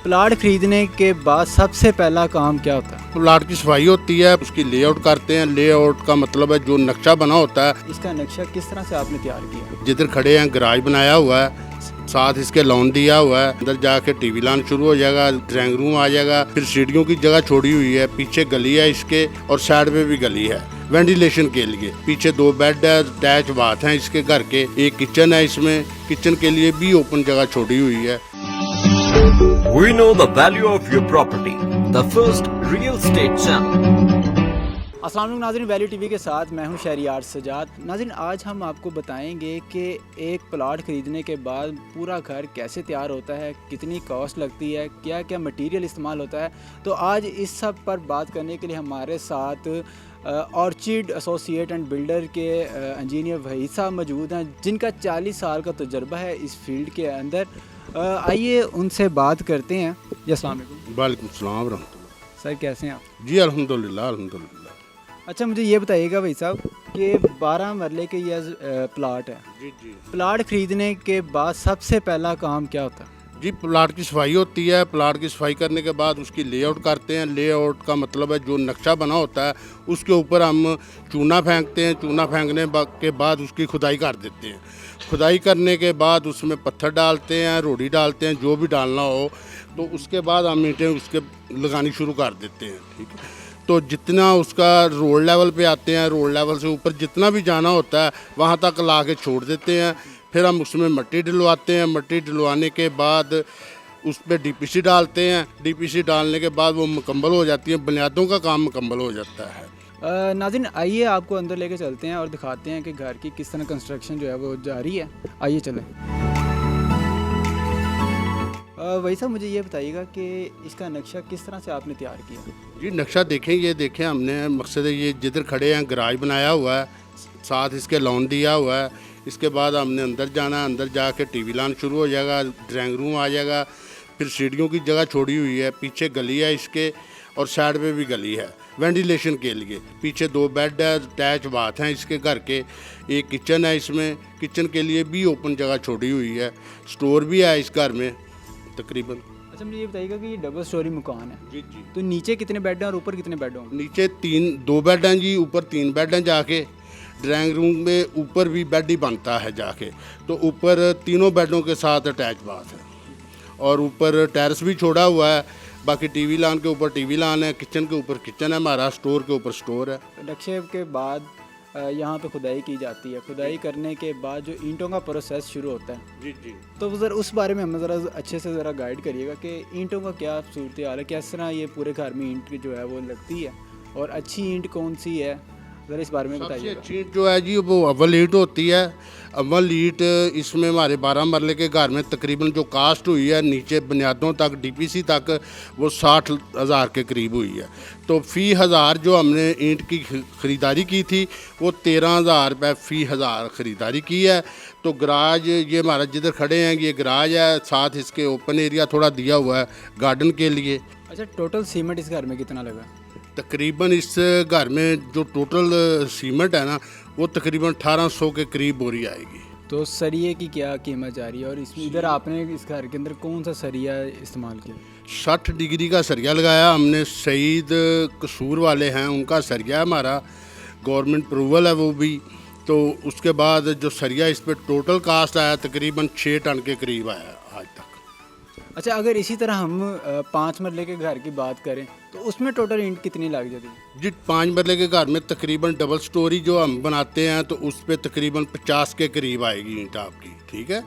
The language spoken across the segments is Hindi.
प्लाट खरीदने के बाद सबसे पहला काम क्या होता है? प्लाट की सफाई होती है, उसकी लेआउट करते हैं। लेआउट का मतलब है जो नक्शा बना होता है। इसका नक्शा किस तरह से आपने तैयार किया? जिधर खड़े हैं गराज बनाया हुआ है, साथ इसके लॉन दिया हुआ है। अंदर जाके टीवी लान शुरू हो जाएगा, ड्राइंग रूम आ जाएगा, फिर सीढ़ियों की जगह छोड़ी हुई है, पीछे गली है इसके और साइड में भी गली है वेंटिलेशन के लिए। पीछे 2 बेड है, अटैच बाथ है इसके घर के, एक किचन है इसमें, किचन के लिए भी ओपन जगह छोड़ी हुई है। We know the value of your property. The first real estate channel. अस्सलाम वालेकुम नाज़रीन, वैल्यू टीवी के साथ मैं हूं शहरियार सजाद। नाज़रीन, आज हम आपको बताएंगे कि एक प्लाट ख़रीदने के बाद पूरा घर कैसे तैयार होता है, कितनी कॉस्ट लगती है, क्या क्या मटेरियल इस्तेमाल होता है। तो आज इस सब पर बात करने के लिए हमारे साथ ऑर्चिड एसोसिएट एंड बिल्डर के इंजीनियर वहीद साहब मौजूद हैं, जिनका 40 साल का तजुर्बा है इस फील्ड के अंदर। आइए उनसे बात करते हैं। जी अस्सलाम वालेकुम। वालेकुम सलाम रहमतुल्लाह। सर कैसे हैं आप? जी अल्हम्दुलिल्लाह अल्हम्दुलिल्लाह। अच्छा, मुझे ये बताइएगा भाई साहब कि 12 मरले के ये प्लाट है। जी जी प्लाट ख़रीदने के बाद सबसे पहला काम क्या होता है? जी प्लाट की सफाई होती है। प्लाट की सफाई करने के बाद उसकी लेआउट करते हैं। लेआउट का मतलब है जो नक्शा बना होता है उसके ऊपर हम चूना फेंकते हैं। चूना फेंकने के बाद उसकी खुदाई कर देते हैं। खुदाई करने के बाद उसमें पत्थर डालते हैं, रोड़ी डालते हैं, जो भी डालना हो। तो उसके बाद हम ईंटें उसके लगानी शुरू कर देते हैं। ठीक है, तो जितना उसका रोड लेवल पे आते हैं, रोड लेवल से ऊपर जितना भी जाना होता है वहाँ तक ला के छोड़ देते हैं। फिर हम उसमें मिट्टी डलवाते हैं। मिट्टी डलवाने के बाद उस पर डीपीसी डालते हैं। डीपीसी डालने के बाद वो मुकम्मल हो जाती है, बुनियादों का काम मुकम्मल हो जाता है। नाज़रीन, आइए आपको अंदर लेके चलते हैं और दिखाते हैं कि घर की किस तरह कंस्ट्रक्शन जो है वो जारी है। आइए चलें। वही साहब, मुझे ये बताइएगा कि इसका नक्शा किस तरह से आपने तैयार किया? जी नक्शा देखें, ये देखें हमने, मकसद है ये जिधर खड़े हैं गराज बनाया हुआ है, साथ इसके लॉन दिया हुआ है। इसके बाद हमने अंदर जाना है, अंदर जाके टीवी लान शुरू हो जाएगा, ड्राइंग रूम आ जाएगा, फिर सीढ़ियों की जगह छोड़ी हुई है, पीछे गली है इसके और साइड में भी गली है वेंटिलेशन के लिए। पीछे 2 बेड है, अटैच बाथ हैं इसके घर के, एक किचन है इसमें, किचन के लिए भी ओपन जगह छोड़ी हुई है। स्टोर भी है इस घर में तकरीबन। अच्छा, मुझे ये बताइएगा कि ये डबल स्टोरी मकान है, जी जी। तो नीचे कितने बेड हैं और ऊपर कितने बेड होंगे? नीचे 2 बेड हैं जी, ऊपर 3 बेड हैं जाके। ड्राइंग रूम में ऊपर भी बेड ही बनता है जाके, तो ऊपर तीनों बेडों के साथ अटैच बाथ है और ऊपर टेरेस भी छोड़ा हुआ है। बाकी टीवी लान के ऊपर टीवी लान है, किचन के ऊपर किचन है हमारा, स्टोर के ऊपर स्टोर है। नक्शे के बाद यहाँ पे खुदाई की जाती है। खुदाई करने के बाद जो ईंटों का प्रोसेस शुरू होता है, जी जी। तो ज़रा उस बारे में हमें ज़रा अच्छे से ज़रा गाइड करिएगा कि ईंटों का क्या सूरत हाल है, किस तरह ये पूरे घर में ईंट जो है वो लगती है और अच्छी ईंट कौन सी है, ज़रा इस बारे में सबसे बताइएगा। अच्छी ईंट जो है जी वो अव्वल ईंट होती है। अव्वल ईंट इसमें हमारे 12 मरले के घर में तकरीबन जो कास्ट हुई है नीचे बुनियादों तक डीपीसी तक वो 60,000 के करीब हुई है। तो फ़ी हज़ार जो हमने ईंट की ख़रीदारी की थी वो 13,000 रुपये फ़ी हज़ार ख़रीदारी की है। तो गराज ये हमारा जिधर खड़े हैं ये गराज है, साथ इसके ओपन एरिया थोड़ा दिया हुआ है गार्डन के लिए। अच्छा, टोटल सीमेंट इस घर में कितना लगा? तकरीबन इस घर में जो टोटल सीमेंट है ना वो तकरीबन 1800 के करीब बोरी आएगी। तो सरिये की क्या कीमत जा रही है और इसमें इधर आपने इस घर के अंदर कौन सा सरिया इस्तेमाल किया? 60 डिग्री का सरिया लगाया हमने। सईद कसूर वाले हैं उनका सरिया हमारा, गवर्नमेंट अप्रूवल है वो भी। तो उसके बाद जो सरिया इस पर टोटल कास्ट आया तकरीबन 6 टन के करीब आया आज तक। अच्छा, अगर इसी तरह हम 5 मरले के घर की बात करें तो उसमें टोटल ईंट कितनी लग जाती है? जी 5 मरले के घर में तकरीबन डबल स्टोरी जो हम बनाते हैं तो उस पर तकरीबन 50 के करीब आएगी ईंट आपकी। ठीक है,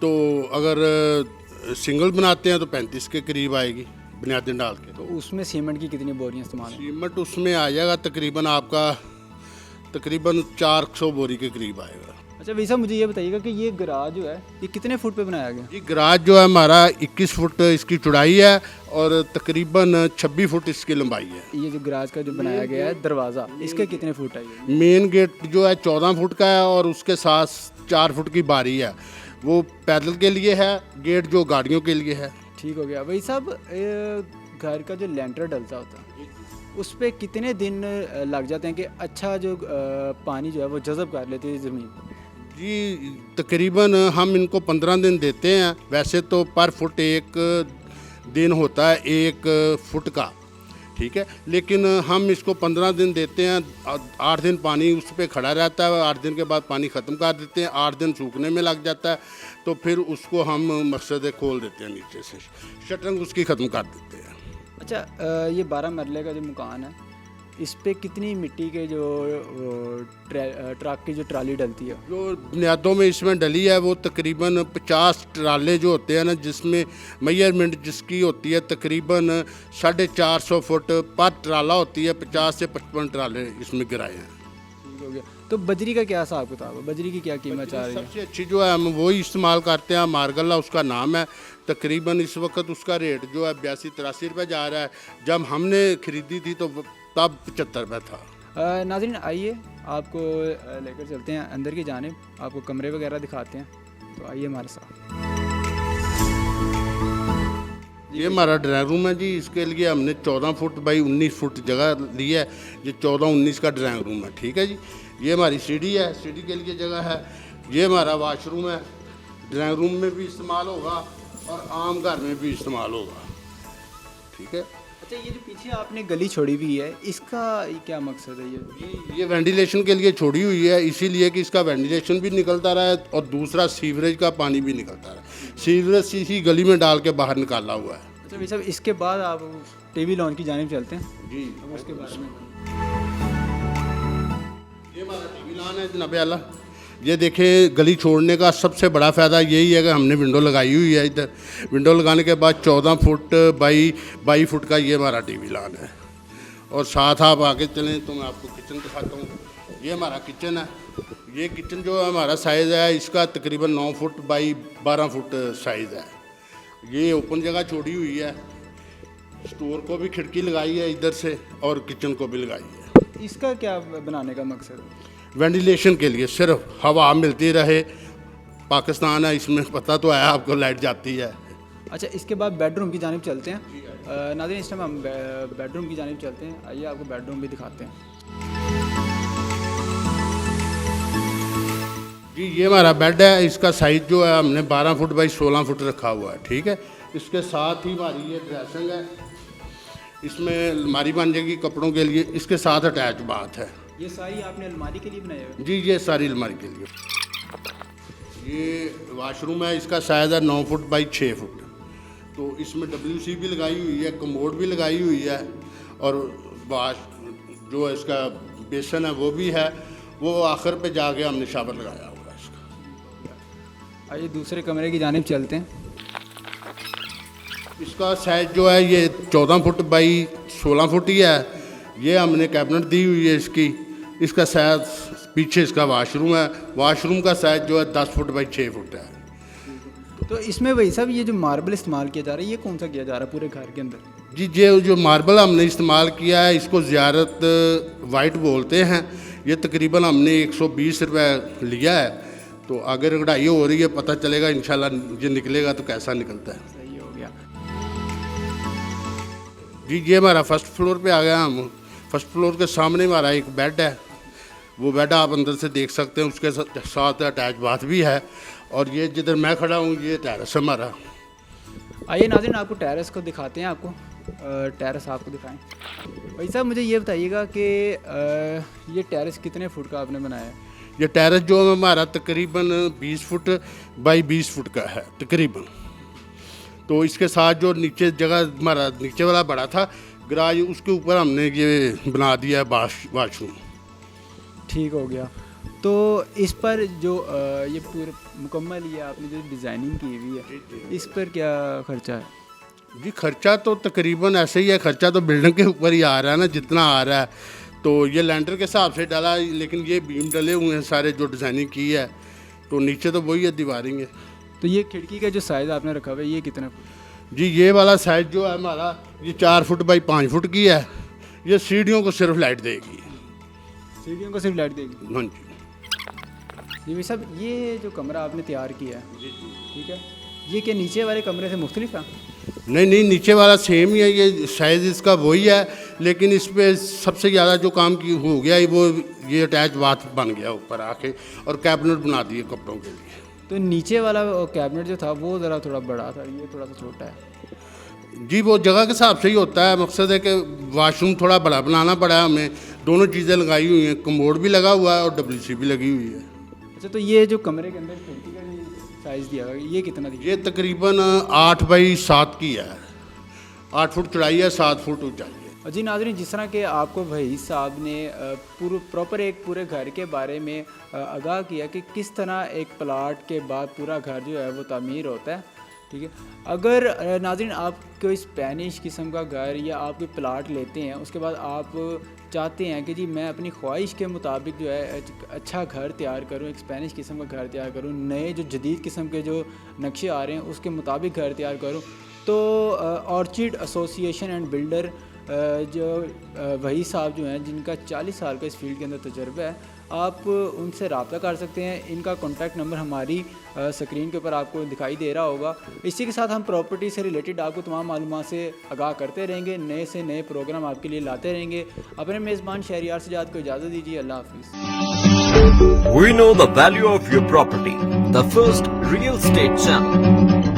तो अगर सिंगल बनाते हैं तो 35 के करीब आएगी बुनियादें डाल के। तो उसमें सीमेंट की कितनी बोरियां इस्तेमाल हैं? सीमेंट उसमें आ जाएगा तकरीबन आपका तकरीबन 400 बोरी के करीब आएगा। अच्छा वैसा, मुझे ये बताइएगा कि ये गराज जो है ये कितने फुट पे बनाया गया? जी गराज जो है हमारा 21 फुट इसकी चौड़ाई है और तकरीबन 26 फुट इसकी लंबाई है। ये जो गराज का जो बनाया गया है दरवाज़ा, इसके कितने फुट है ये? मेन गेट जो है 14 फुट का है और उसके साथ 4 फुट की बारी है, वो पैदल के लिए है, गेट जो गाड़ियों के लिए है। ठीक हो गया। वही साहब, घर का जो लेंटर डलता होता है उस पर कितने दिन लग जाते हैं कि अच्छा जो पानी जो है वो जज़ब कर लेती है ज़मीन? जी तकरीबन हम इनको 15 दिन देते हैं। वैसे तो पर फुट एक दिन होता है 1 फुट का, ठीक है। लेकिन हम इसको 15 दिन देते हैं, 8 दिन पानी उस पर खड़ा रहता है, 8 दिन के बाद पानी ख़त्म कर देते हैं, 8 दिन सूखने में लग जाता है, तो फिर उसको हम मकसद खोल देते हैं, नीचे से शटरिंग उसकी ख़त्म कर देते हैं। अच्छा, ये 12 मरले का जो मकान है, इस पे कितनी मिट्टी के जो ट्रक की जो ट्राली डलती है? जो बुनियादों में इसमें डली है वो तकरीबन 50 ट्राले जो होते हैं ना, जिसमें मेजरमेंट जिसकी होती है तकरीबन 450 फुट पर ट्राला होती है, 50 से 55 ट्राले इसमें गिराए हैं। ठीक हो गया। तो बजरी का क्या हिसाब किताब है? बजरी की क्या कीमत चाह रही है? सबसे अच्छी जो है हम वही इस्तेमाल करते हैं, मारगल्ला उसका नाम है। तकरीबन इस वक्त उसका रेट जो है 82-83 रुपये जा रहा है। जब हमने ख़रीदी थी तो तब 75 रुपये था। नाज़रीन, आइए आपको लेकर चलते हैं अंदर की जानिब, आपको कमरे वगैरह दिखाते हैं, तो आइए हमारे साथ। ये हमारा ड्राइंग रूम है जी। इसके लिए हमने 14 फुट बाई 19 फुट जगह ली है। ये 14-19 का ड्राइंग रूम है, ठीक है जी। ये हमारी सीढ़ी है, सीढ़ी के लिए जगह है। ये हमारा वाशरूम है, ड्राइंग रूम में भी इस्तेमाल होगा और आम घर में भी इस्तेमाल होगा, ठीक है। अच्छा, ये जो पीछे आपने गली छोड़ी हुई है, इसका क्या मकसद है? ये वेंटिलेशन के लिए छोड़ी हुई है, इसीलिए कि इसका वेंटिलेशन भी निकलता रहा है और दूसरा सीवरेज का पानी भी निकलता रहा है। सीवरेज इसी गली में डाल के बाहर निकाला हुआ है। अच्छा भाई साहब, इसके बाद आप टीवी लॉन की जानिब चलते हैं जी। अब उसके बारे में। ये हमारा टीवी लॉन है जनाब आला। ये देखें, गली छोड़ने का सबसे बड़ा फ़ायदा यही है कि हमने विंडो लगाई हुई है। इधर विंडो लगाने के बाद 14 फुट बाई 22 फुट का ये हमारा टीवी लॉन है। और साथ आप आगे चलें तो मैं आपको किचन दिखाता हूँ। ये हमारा किचन है। ये किचन जो हमारा साइज़ है इसका तकरीबन 9 फुट बाई 12 फुट साइज़ है। ये ओपन जगह छोड़ी हुई है। स्टोर को भी खिड़की लगाई है इधर से और किचन को भी लगाई है। इसका क्या बनाने का मकसद है? वेंटिलेशन के लिए, सिर्फ हवा मिलती रहे। पाकिस्तान है, इसमें पता तो है आपको, लाइट जाती है। अच्छा, इसके बाद बेडरूम की जानिब चलते हैं। नाज़रीन, इस टाइम हम बेडरूम की जानिब चलते हैं। आइए आपको बेडरूम भी दिखाते हैं। जी, ये हमारा बेड है। इसका साइज़ जो है हमने 12 फुट बाई 16 फुट रखा हुआ है, ठीक है। इसके साथ ही हमारी ये ड्रेसिंग है, इसमें अलमारी बन जाएगी कपड़ों के लिए। इसके साथ अटैच बाथ है। ये सारी आपने अलमारी के लिए बनाई है? जी, ये सारी अलमारी के लिए। ये वाशरूम है, इसका साइज़ है 9 फुट बाई 6 फुट। तो इसमें WC भी लगाई हुई है, कमोड भी लगाई हुई है और वाश जो है इसका बेसन है वो भी है। वो आखिर पे जाके हमने शावर लगाया हुआ है इसका। आइए दूसरे कमरे की जानिब चलते हैं। इसका साइज़ जो है ये 14 फुट बाई 16 फुट ही है। ये हमने कैबिनेट दी हुई है इसकी। इसका साइज़, पीछे इसका वाशरूम है। वाशरूम का साइज़ जो है 10 फुट बाई 6 फुट है। तो इसमें भाई साहब ये जो मार्बल इस्तेमाल किया जा रहा है, ये कौन सा किया जा रहा है पूरे घर के अंदर? जी, ये जो मार्बल हमने इस्तेमाल किया है इसको ज़ियारत वाइट बोलते हैं। ये तकरीबन हमने 120 रुपये लिया है। तो आगे रगड़ाई हो रही है, पता चलेगा इंशाल्लाह ये निकलेगा तो कैसा निकलता है। सही हो गया। जी, ये हमारा फर्स्ट फ्लोर पे आ गया हम। फर्स्ट फ्लोर के सामने हमारा एक बेड है। वो बेड आप अंदर से देख सकते हैं। उसके साथ अटैच बाथ भी है। और ये जिधर मैं खड़ा हूँ ये टेरेस है हमारा। आइए नाज़रीन, आपको टेरेस को दिखाते हैं। आपको टेरेस आपको दिखाएं। भाई साहब, मुझे ये बताइएगा कि ये टेरेस कितने फुट का आपने बनाया है? ये टेरेस जो है हमारा तकरीबन 20 फुट बाई 20 फुट का है तकरीबन। तो इसके साथ जो नीचे जगह हमारा नीचे वाला बड़ा था गराज, उसके ऊपर हमने ये बना दिया है वाशरूम। ठीक हो गया। तो इस पर जो ये पूरे मुकम्मल ये आपने जो डिज़ाइनिंग की हुई है, इस पर क्या ख़र्चा है? जी, खर्चा तो तकरीबन ऐसे ही है। खर्चा तो बिल्डिंग के ऊपर ही आ रहा है ना, जितना आ रहा है। तो ये लैंटर के हिसाब से डाला, लेकिन ये बीम डले हुए हैं सारे जो डिज़ाइनिंग की है। तो नीचे तो वही है दीवारेंगे। तो ये खिड़की का जो साइज़ आपने रखा हुआ है, ये कितना? जी, ये वाला साइज़ जो है हमारा ये 4 फुट बाई 5 फुट की है। ये सीढ़ियों को सिर्फ लाइट देगी। सीढ़ियों को सिर्फ लाइट देगी? हाँ जी। जी भाई साहब, ये जो कमरा आपने तैयार किया है, ठीक है, ये क्या नीचे वाले कमरे से मुख्तलिफ है? नहीं, नीचे वाला सेम ही है। ये साइज़ इसका वही है, लेकिन इस पर सबसे ज़्यादा जो काम की हो गया है वो ये अटैच बाथ बन गया ऊपर आके, और कैबिनेट बना दिए कपड़ों के लिए। तो नीचे वाला कैबिनेट जो था वो ज़रा थोड़ा बड़ा था, ये थोड़ा सा छोटा है। जी वो जगह के हिसाब से ही होता है। मकसद है कि वाशरूम थोड़ा बड़ा बनाना पड़ा है हमें, दोनों चीज़ें लगाई हुई हैं, कमोड भी लगा हुआ है और WC भी लगी हुई है। अच्छा, तो ये जो कमरे के अंदर खिड़की का साइज़ दिया हुआ है, ये कितना दिया? ये तकरीबन 8 बाई 7 की है, 8 फुट चौड़ाई है, 7 फुट ऊंचाई है। जी नाज़रीन, जिस तरह के आपको भाई साहब ने प्रॉपर एक पूरे घर के बारे में आगाह किया कि किस तरह एक प्लाट के बाद पूरा घर जो है वो तामीर होता है, ठीक है। अगर नाज़रीन आप कोई स्पेनिश किस्म का घर या आप कोई प्लाट लेते हैं, उसके बाद आप चाहते हैं कि जी मैं अपनी ख्वाहिश के मुताबिक जो है अच्छा घर तैयार करूं, एक स्पेनिश किस्म का घर तैयार करूं, नए जो जदीद किस्म के जो नक्शे आ रहे हैं उसके मुताबिक घर तैयार करूं, तो ऑर्चिड एसोसिएशन एंड बिल्डर जो वही साहब जो हैं, जिनका 40 साल का इस फील्ड के अंदर तजर्बा है, आप उनसे रब्ता कर सकते हैं। इनका कॉन्टैक्ट नंबर हमारी स्क्रीन के ऊपर आपको दिखाई दे रहा होगा। इसी के साथ हम प्रॉपर्टी से रिलेटेड आपको तमाम मालूमात से आगाह करते रहेंगे, नए से नए प्रोग्राम आपके लिए लाते रहेंगे। अपने मेज़बान शहरियार सजाद को इजाज़त दीजिए। अल्लाह हाफिज़। We know the value of your property. The first real estate channel.